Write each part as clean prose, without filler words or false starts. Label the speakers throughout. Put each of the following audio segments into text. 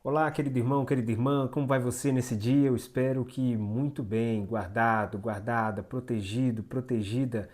Speaker 1: Olá, querido irmão, querida irmã, como vai você nesse dia? Eu espero que muito bem, guardado, guardada, protegido, protegida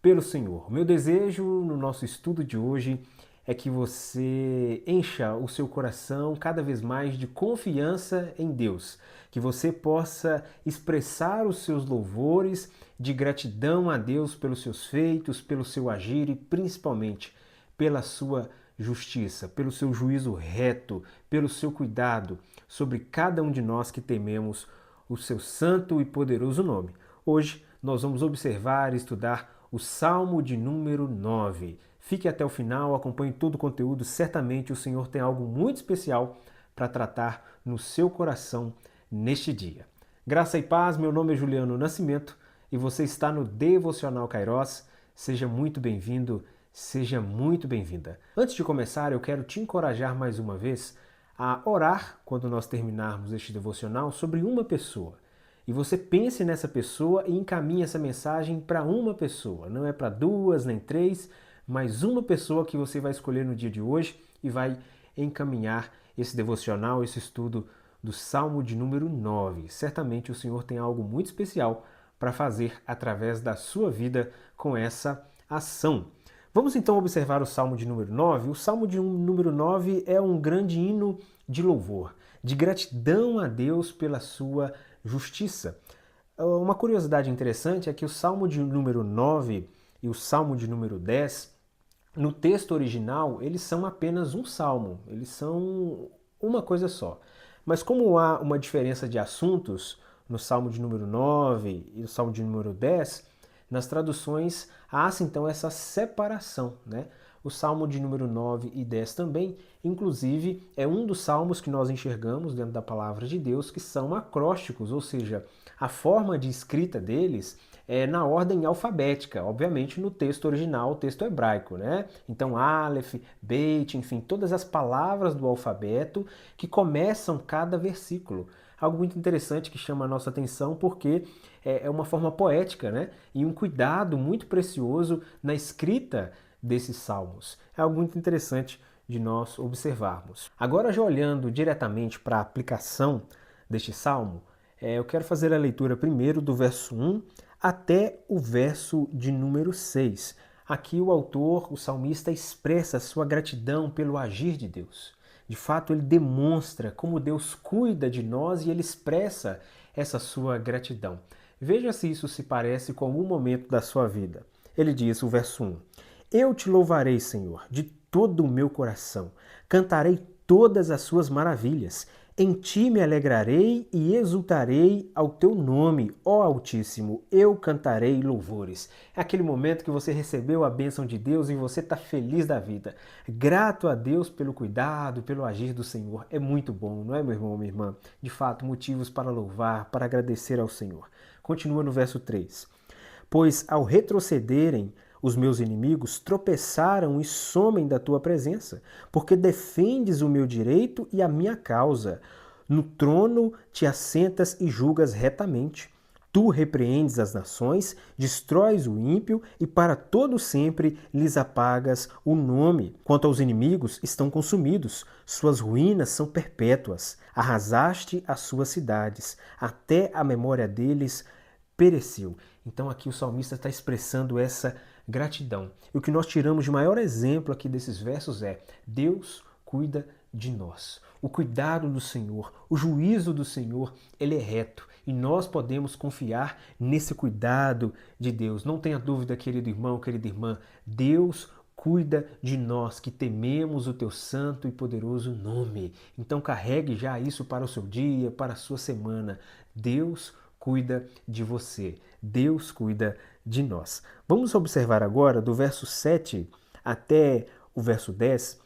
Speaker 1: pelo Senhor. Meu desejo no nosso estudo de hoje é que você encha o seu coração cada vez mais de confiança em Deus, que você possa expressar os seus louvores de gratidão a Deus pelos seus feitos, pelo seu agir e principalmente pela sua justiça, pelo seu juízo reto, pelo seu cuidado sobre cada um de nós que tememos o seu santo e poderoso nome. Hoje nós vamos observar e estudar o Salmo de número 9. Fique até o final, acompanhe todo o conteúdo, certamente o Senhor tem algo muito especial para tratar no seu coração neste dia. Graça e paz, meu nome é Juliano Nascimento e você está no Devocional Kairos. Seja muito bem-vindo, seja muito bem-vinda. Antes de começar, eu quero te encorajar mais uma vez a orar quando nós terminarmos este devocional sobre uma pessoa. E você pense nessa pessoa e encaminhe essa mensagem para uma pessoa. Não é para duas nem três, mas uma pessoa que você vai escolher no dia de hoje e vai encaminhar esse devocional, esse estudo do Salmo de número 9. Certamente o Senhor tem algo muito especial para fazer através da sua vida com essa ação. Vamos então observar o Salmo de número 9. O Salmo de número 9 é um grande hino de louvor, de gratidão a Deus pela sua justiça. Uma curiosidade interessante é que o Salmo de número 9 e o Salmo de número 10, no texto original, eles são apenas um salmo, eles são uma coisa só. Mas como há uma diferença de assuntos no Salmo de número 9 e no Salmo de número 10, nas traduções há-se então essa separação, né? O Salmo de número 9 e 10 também, inclusive, é um dos salmos que nós enxergamos dentro da palavra de Deus que são acrósticos, ou seja, a forma de escrita deles é na ordem alfabética, obviamente no texto original, o texto hebraico, né? Então, Aleph, Beit, enfim, todas as palavras do alfabeto que começam cada versículo. Algo muito interessante que chama a nossa atenção porque é uma forma poética, né? E um cuidado muito precioso na escrita desses salmos. É algo muito interessante de nós observarmos. Agora, já olhando diretamente para a aplicação deste salmo, eu quero fazer a leitura primeiro do verso 1 até o verso de número 6. Aqui o autor, o salmista, expressa sua gratidão pelo agir de Deus. De fato, ele demonstra como Deus cuida de nós e ele expressa essa sua gratidão. Veja se isso se parece com algum momento da sua vida. Ele diz, o verso 1: Eu te louvarei, Senhor, de todo o meu coração. Cantarei todas as suas maravilhas. Em ti me alegrarei e exultarei ao teu nome, ó Altíssimo. Eu cantarei louvores. É aquele momento que você recebeu a bênção de Deus e você está feliz da vida. Grato a Deus pelo cuidado, pelo agir do Senhor. É muito bom, não é, meu irmão, minha irmã? De fato, motivos para louvar, para agradecer ao Senhor. Continua no verso 3. Pois ao retrocederem, os meus inimigos tropeçaram e somem da tua presença, porque defendes o meu direito e a minha causa. No trono te assentas e julgas retamente. Tu repreendes as nações, destróis o ímpio e para todo sempre lhes apagas o nome. Quanto aos inimigos, estão consumidos, suas ruínas são perpétuas. Arrasaste as suas cidades, até a memória deles pereceu. Então aqui o salmista está expressando essa gratidão. E o que nós tiramos de maior exemplo aqui desses versos é: Deus cuida de nós. O cuidado do Senhor, o juízo do Senhor, ele é reto. E nós podemos confiar nesse cuidado de Deus. Não tenha dúvida, querido irmão, querida irmã, Deus cuida de nós que tememos o teu santo e poderoso nome. Então carregue já isso para o seu dia, para a sua semana. Deus cuida de você. Deus cuida de nós. Vamos observar agora do verso 7 até o verso 10,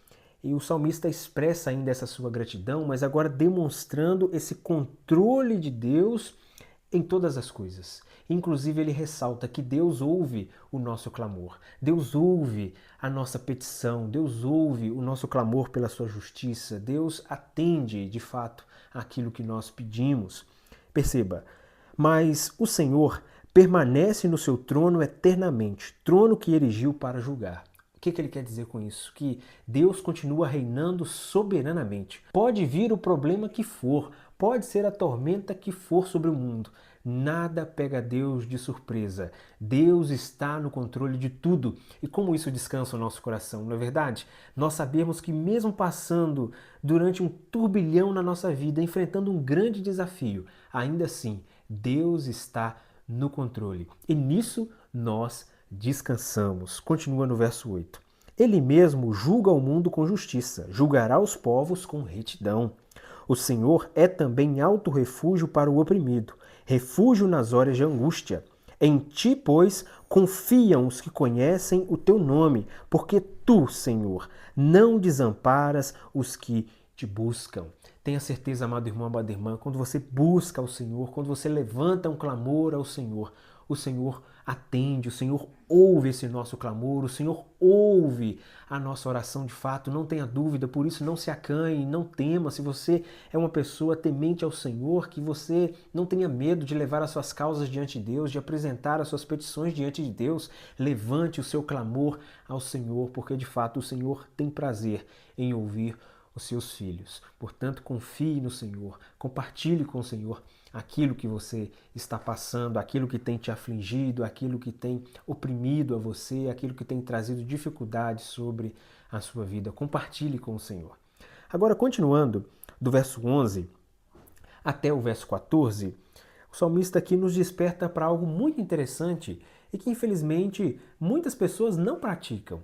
Speaker 1: e o salmista expressa ainda essa sua gratidão, mas agora demonstrando esse controle de Deus em todas as coisas. Inclusive ele ressalta que Deus ouve o nosso clamor, Deus ouve a nossa petição, Deus ouve o nosso clamor pela sua justiça, Deus atende de fato aquilo que nós pedimos. Perceba, mas o Senhor permanece no seu trono eternamente, trono que erigiu para julgar. que ele quer dizer com isso? Que Deus continua reinando soberanamente. Pode vir o problema que for, pode ser a tormenta que for sobre o mundo. Nada pega Deus de surpresa. Deus está no controle de tudo. E como isso descansa o nosso coração, não é verdade? Nós sabemos que mesmo passando durante um turbilhão na nossa vida, enfrentando um grande desafio, ainda assim, Deus está no controle. E nisso nós descansamos. Continua no verso 8. Ele mesmo julga o mundo com justiça, julgará os povos com retidão. O Senhor é também alto refúgio para o oprimido, refúgio nas horas de angústia. Em ti, pois, confiam os que conhecem o teu nome, porque tu, Senhor, não desamparas os que te buscam. Tenha certeza, amado irmão, amada irmã, quando você busca ao Senhor, quando você levanta um clamor ao Senhor, o Senhor atende, o Senhor ouve esse nosso clamor, o Senhor ouve a nossa oração de fato, não tenha dúvida, por isso não se acanhe, não tema. Se você é uma pessoa temente ao Senhor, que você não tenha medo de levar as suas causas diante de Deus, de apresentar as suas petições diante de Deus, levante o seu clamor ao Senhor, porque de fato o Senhor tem prazer em ouvir os seus filhos. Portanto, confie no Senhor, compartilhe com o Senhor aquilo que você está passando, aquilo que tem te afligido, aquilo que tem oprimido a você, aquilo que tem trazido dificuldades sobre a sua vida. Compartilhe com o Senhor. Agora, continuando do verso 11 até o verso 14, o salmista aqui nos desperta para algo muito interessante e que, infelizmente, muitas pessoas não praticam.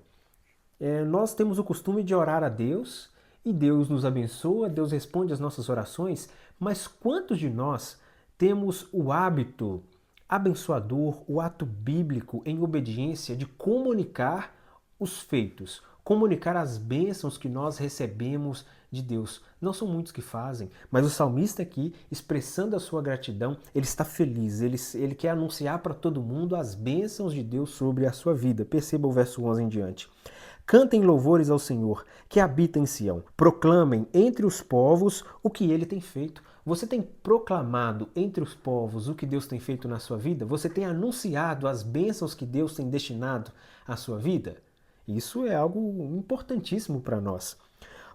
Speaker 1: Nós temos o costume de orar a Deus e Deus nos abençoa, Deus responde às nossas orações, mas quantos de nós temos o hábito abençoador, o ato bíblico em obediência de comunicar os feitos, comunicar as bênçãos que nós recebemos de Deus? Não são muitos que fazem, mas o salmista aqui, expressando a sua gratidão, ele está feliz, ele quer anunciar para todo mundo as bênçãos de Deus sobre a sua vida. Perceba o verso 11 em diante. Cantem louvores ao Senhor, que habita em Sião. Proclamem entre os povos o que ele tem feito. Você tem proclamado entre os povos o que Deus tem feito na sua vida? Você tem anunciado as bênçãos que Deus tem destinado à sua vida? Isso é algo importantíssimo para nós.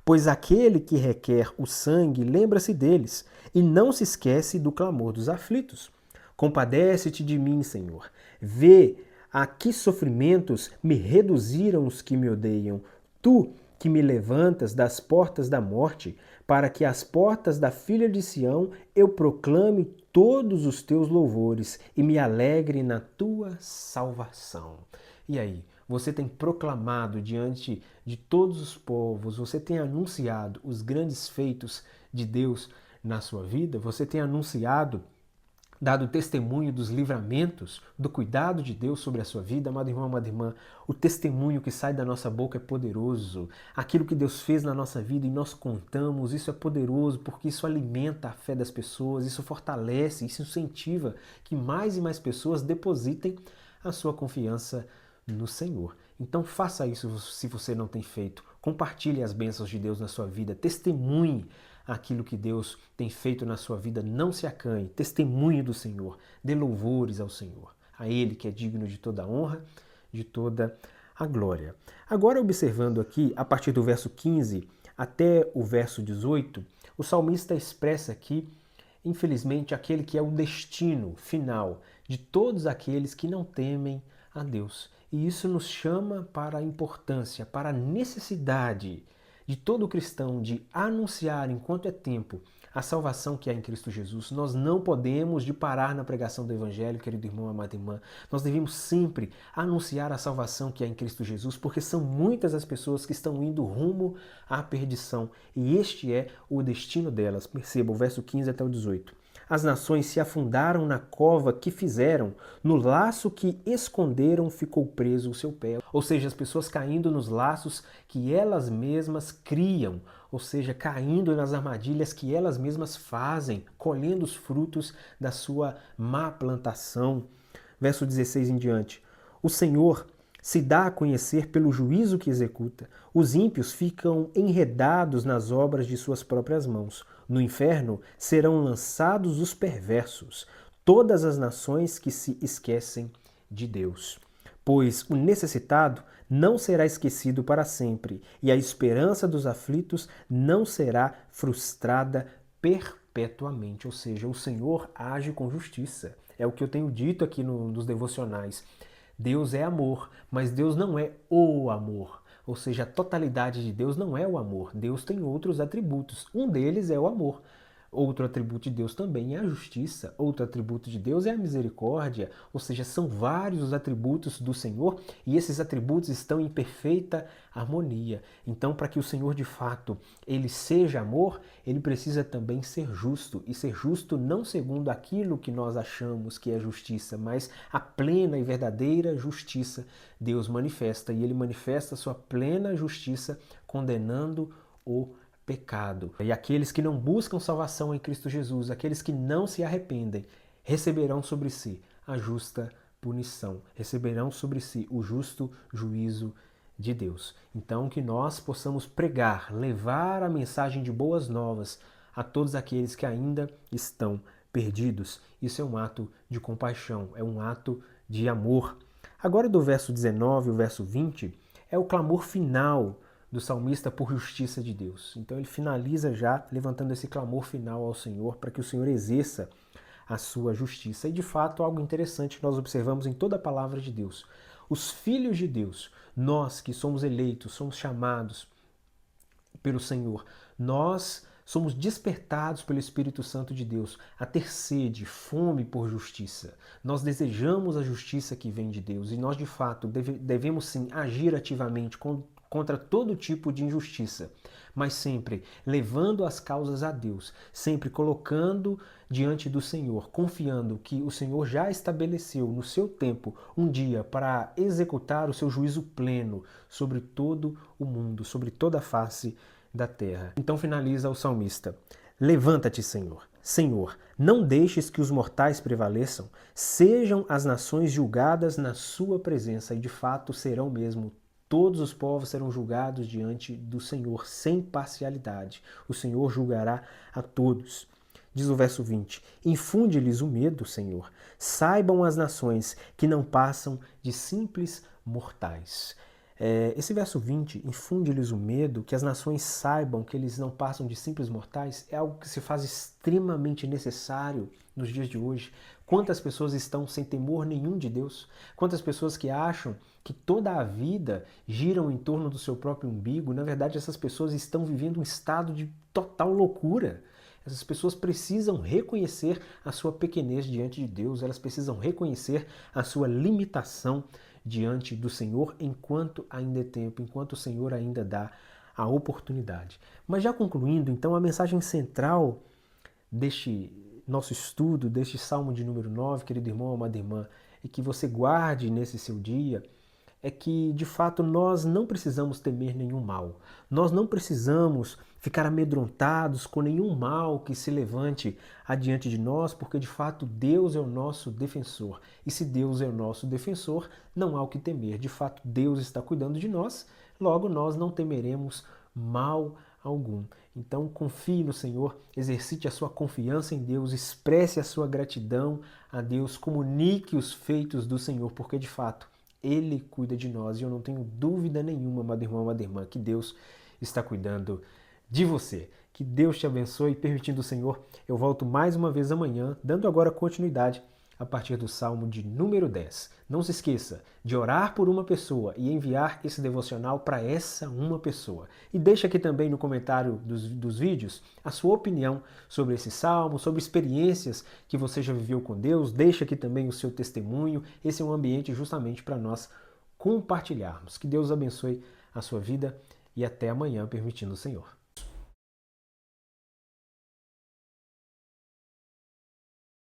Speaker 1: Pois aquele que requer o sangue lembra-se deles e não se esquece do clamor dos aflitos. Compadece-te de mim, Senhor. Vê a que sofrimentos me reduziram os que me odeiam. Tu que me levantas das portas da morte, para que às portas da filha de Sião eu proclame todos os teus louvores e me alegre na tua salvação. E aí, você tem proclamado diante de todos os povos, você tem anunciado os grandes feitos de Deus na sua vida? Você tem anunciado, dado testemunho dos livramentos, do cuidado de Deus sobre a sua vida? Amado irmão, amada irmã, o testemunho que sai da nossa boca é poderoso. Aquilo que Deus fez na nossa vida e nós contamos, isso é poderoso porque isso alimenta a fé das pessoas, isso fortalece, isso incentiva que mais e mais pessoas depositem a sua confiança no Senhor. Então faça isso se você não tem feito. Compartilhe as bênçãos de Deus na sua vida, testemunhe aquilo que Deus tem feito na sua vida, não se acanhe, testemunhe do Senhor, dê louvores ao Senhor, a Ele que é digno de toda a honra, de toda a glória. Agora, observando aqui, a partir do verso 15 até o verso 18, o salmista expressa aqui, infelizmente, aquele que é o destino final de todos aqueles que não temem a Deus. E isso nos chama para a importância, para a necessidade de todo cristão de anunciar, enquanto é tempo, a salvação que há em Cristo Jesus. Nós não podemos de parar na pregação do Evangelho, querido irmão, amada irmã. Nós devemos sempre anunciar a salvação que há em Cristo Jesus, porque são muitas as pessoas que estão indo rumo à perdição. E este é o destino delas. Perceba o verso 15 até o 18. As nações se afundaram na cova que fizeram, no laço que esconderam ficou preso o seu pé. Ou seja, as pessoas caindo nos laços que elas mesmas criam, ou seja, caindo nas armadilhas que elas mesmas fazem, colhendo os frutos da sua má plantação. Verso 16 em diante. O Senhor se dá a conhecer pelo juízo que executa. Os ímpios ficam enredados nas obras de suas próprias mãos. No inferno serão lançados os perversos, todas as nações que se esquecem de Deus. pois o necessitado não será esquecido para sempre, e a esperança dos aflitos não será frustrada perpetuamente. Ou seja, o Senhor age com justiça. É o que eu tenho dito aqui nos devocionais. Deus é amor, mas Deus não é o amor. Ou seja, a totalidade de Deus não é o amor. Deus tem outros atributos. Um deles é o amor. Outro atributo de Deus também é a justiça. Outro atributo de Deus é a misericórdia. Ou seja, são vários os atributos do Senhor e esses atributos estão em perfeita harmonia. Então, para que o Senhor de fato ele seja amor, ele precisa também ser justo. E ser justo não segundo aquilo que nós achamos que é justiça, mas a plena e verdadeira justiça Deus manifesta. E ele manifesta a sua plena justiça condenando o pecado. E aqueles que não buscam salvação em Cristo Jesus, aqueles que não se arrependem, receberão sobre si a justa punição, receberão sobre si o justo juízo de Deus. Então que nós possamos pregar, levar a mensagem de boas novas a todos aqueles que ainda estão perdidos. Isso é um ato de compaixão, é um ato de amor. Agora do verso 19 ao verso 20 é o clamor final do salmista por justiça de Deus. Então ele finaliza já levantando esse clamor final ao Senhor para que o Senhor exerça a sua justiça. E de fato, algo interessante que nós observamos em toda a palavra de Deus. Os filhos de Deus, nós que somos eleitos, somos chamados pelo Senhor, nós somos despertados pelo Espírito Santo de Deus a ter sede, fome por justiça. Nós desejamos a justiça que vem de Deus e nós, de fato, devemos sim agir ativamente contra todo tipo de injustiça, mas sempre levando as causas a Deus, sempre colocando diante do Senhor, confiando que o Senhor já estabeleceu no seu tempo um dia para executar o seu juízo pleno sobre todo o mundo, sobre toda a face da terra. Então finaliza o salmista: levanta-te, Senhor. Senhor, não deixes que os mortais prevaleçam, sejam as nações julgadas na sua presença, e de fato serão mesmo. Todos os povos serão julgados diante do Senhor sem parcialidade. O Senhor julgará a todos. Diz o verso 20: infunde-lhes o medo, Senhor. Saibam as nações que não passam de simples mortais. Esse verso 20, infunde-lhes o medo, que as nações saibam que eles não passam de simples mortais, é algo que se faz extremamente necessário nos dias de hoje. Quantas pessoas estão sem temor nenhum de Deus? Quantas pessoas que acham que toda a vida giram em torno do seu próprio umbigo? Na verdade, essas pessoas estão vivendo um estado de total loucura. Essas pessoas precisam reconhecer a sua pequenez diante de Deus, elas precisam reconhecer a sua limitação diante do Senhor enquanto ainda é tempo, enquanto o Senhor ainda dá a oportunidade. Mas já concluindo, então, a mensagem central deste nosso estudo, deste Salmo de número 9, querido irmão, amada irmã, e que você guarde nesse seu dia, é que, de fato, nós não precisamos temer nenhum mal. Nós não precisamos ficar amedrontados com nenhum mal que se levante adiante de nós, porque, de fato, Deus é o nosso defensor. E se Deus é o nosso defensor, não há o que temer. De fato, Deus está cuidando de nós, logo nós não temeremos mal algum. Então, confie no Senhor, exercite a sua confiança em Deus, expresse a sua gratidão a Deus, comunique os feitos do Senhor, porque, de fato, Ele cuida de nós e eu não tenho dúvida nenhuma, amado irmão, amada irmã, que Deus está cuidando de você. Que Deus te abençoe e, permitindo o Senhor, eu volto mais uma vez amanhã, dando agora continuidade a partir do Salmo de número 10. Não se esqueça de orar por uma pessoa e enviar esse devocional para essa uma pessoa. E deixa aqui também no comentário dos vídeos a sua opinião sobre esse Salmo, sobre experiências que você já viveu com Deus. Deixa aqui também o seu testemunho. Esse é um ambiente justamente para nós compartilharmos. Que Deus abençoe a sua vida e até amanhã, permitindo o Senhor.